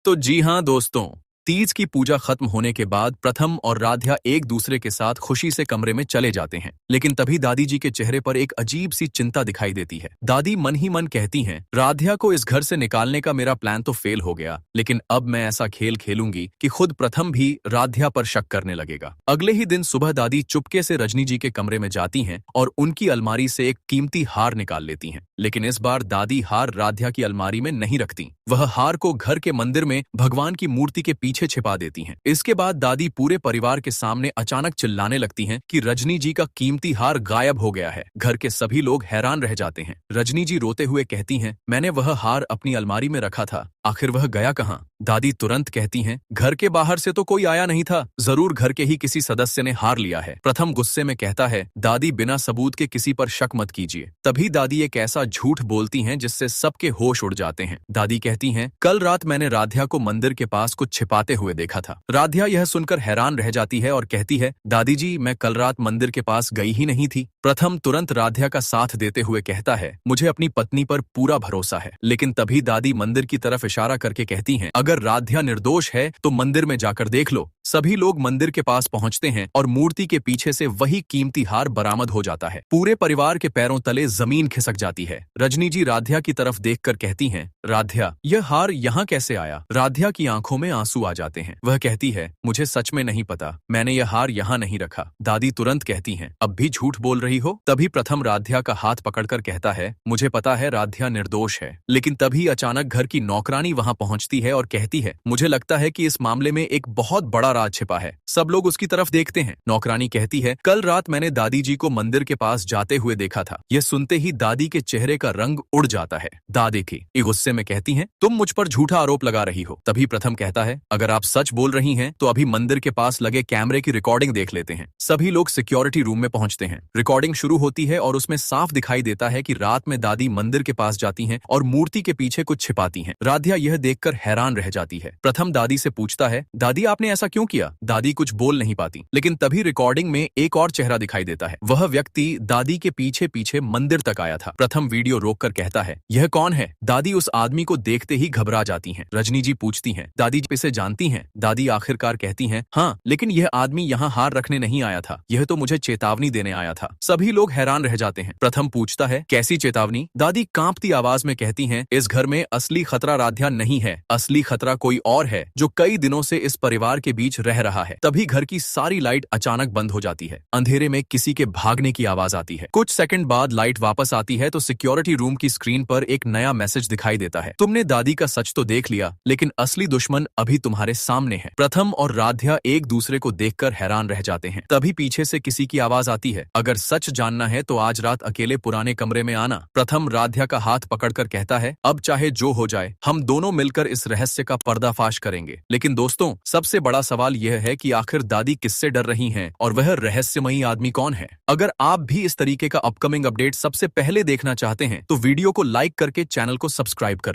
तो जी हाँ दोस्तों, तीज की पूजा खत्म होने के बाद प्रथम और राध्या एक दूसरे के साथ खुशी से कमरे में चले जाते हैं। लेकिन तभी दादी जी के चेहरे पर एक अजीब सी चिंता दिखाई देती है। दादी मन ही मन कहती हैं, राध्या को इस घर से निकालने का मेरा प्लान तो फेल हो गया, लेकिन अब मैं ऐसा खेल खेलूंगी कि खुद प्रथम भी राध्या पर शक करने लगेगा। अगले ही दिन सुबह दादी चुपके से रजनी जी के कमरे में जाती हैं और उनकी अलमारी से एक कीमती हार निकाल लेती हैं। लेकिन इस बार दादी हार राध्या की अलमारी में नहीं रखती, वह हार को घर के मंदिर में भगवान की मूर्ति के पीछे छिपा देती हैं। इसके बाद दादी पूरे परिवार के सामने अचानक चिल्लाने लगती हैं कि रजनी जी का कीमती हार गायब हो गया है। घर के सभी लोग हैरान रह जाते हैं। रजनी जी रोते हुए कहती हैं, मैंने वह हार अपनी अलमारी में रखा था, आखिर वह गया कहाँ? दादी तुरंत कहती हैं, घर के बाहर से तो कोई आया नहीं था, जरूर घर के ही किसी सदस्य ने हार लिया है। प्रथम गुस्से में कहता है, दादी बिना सबूत के किसी पर शक मत कीजिए। तभी दादी एक ऐसा झूठ बोलती हैं जिससे सबके होश उड़ जाते हैं। दादी कहती हैं, कल रात मैंने राध्या को मंदिर के पास कुछ छिपाते हुए देखा था। राध्या यह सुनकर हैरान रह जाती है और कहती है, दादी जी मैं कल रात मंदिर के पास गई ही नहीं थी। प्रथम तुरंत राध्या का साथ देते हुए कहता है, मुझे अपनी पत्नी पर पूरा भरोसा है। लेकिन तभी दादी मंदिर की तरफ इशारा करके कहती हैं, अगर राध्या निर्दोष है तो मंदिर में जाकर देख लो। सभी लोग मंदिर के पास पहुंचते हैं और मूर्ति के पीछे से वही कीमती हार बरामद हो जाता है। पूरे परिवार के पैरों तले जमीन खिसक जाती है। रजनी जी राध्या की तरफ देखकर कहती हैं, राध्या यह हार यहाँ कैसे आया? राध्या की आंखों में आंसू आ जाते हैं। वह कहती है, मुझे सच में नहीं पता, मैंने यह हार यहाँ नहीं रखा। दादी तुरंत कहती हैं, अब भी झूठ बोल रही हो? तभी प्रथम राध्या का हाथ पकड़कर कहता है, मुझे पता है राध्या निर्दोष है। लेकिन तभी अचानक घर की नौकरानी वहां पहुंचती है और कहती है, मुझे लगता है कि इस मामले में एक बहुत बड़ा राज छिपा है। सब लोग उसकी तरफ देखते हैं। नौकरानी कहती है, कल रात मैंने दादी जी को मंदिर के पास जाते हुए देखा था। यह सुनते ही दादी के चेहरे का रंग उड़ जाता है। दादी की गुस्से में कहती हैं, तुम मुझ पर झूठा आरोप लगा रही हो। तभी प्रथम कहता है, अगर आप सच बोल रही हैं तो अभी मंदिर के पास लगे कैमरे की रिकॉर्डिंग देख लेते हैं। सभी लोग सिक्योरिटी रूम में पहुंचते हैं। रिकॉर्डिंग शुरू होती है और उसमें साफ दिखाई देता है कि रात में दादी मंदिर के पास जाती हैं और मूर्ति के पीछे कुछ छिपाती हैं। राध्या यह देखकर हैरान रह जाती है। प्रथम दादी से पूछता है, दादी आपने ऐसा क्यों किया? दादी कुछ बोल नहीं पाती। लेकिन तभी रिकॉर्डिंग में एक और चेहरा दिखाई देता है। वह व्यक्ति दादी के पीछे पीछे मंदिर तक आया था। प्रथम वीडियो रोककर कहता है, यह कौन है? दादी उस आदमी को देखते ही घबरा जाती हैं। रजनी जी पूछती हैं, दादी इसे जानती हैं? दादी आखिरकार कहती हैं, हाँ, लेकिन यह आदमी यहाँ हार रखने नहीं आया था, यह तो मुझे चेतावनी देने आया था। सभी लोग हैरान रह जाते हैं। प्रथम पूछता है, कैसी चेतावनी? दादी कांपती आवाज में कहती हैं, इस घर में असली खतरा राध्या नहीं है, असली खतरा कोई और है जो कई दिनों से इस परिवार के बीच रह रहा है। तभी घर की सारी लाइट अचानक बंद हो जाती है। अंधेरे में किसी के भागने की आवाज आती है। कुछ सेकंड बाद लाइट वापस आती है तो सिक्योरिटी रूम की स्क्रीन पर एक नया मैसेज दिखाई देता है, तुमने दादी का सच तो देख लिया, लेकिन असली दुश्मन अभी तुम्हारे सामने है। प्रथम और राध्या एक दूसरे को देखकर हैरान रह जाते हैं। तभी पीछे से किसी की आवाज आती है, अगर सच जानना है तो आज रात अकेले पुराने कमरे में आना। प्रथम राध्या का हाथ पकड़कर कहता है, अब चाहे जो हो जाए हम दोनों मिलकर इस रहस्य का पर्दाफाश करेंगे। लेकिन दोस्तों, सबसे बड़ा सवाल यह है कि आखिर दादी किससे डर रही हैं और वह रहस्यमयी आदमी कौन है? अगर आप भी इस तरीके का अपकमिंग अपडेट सबसे पहले देखना चाहते हैं तो वीडियो को लाइक करके चैनल को सब्सक्राइब कर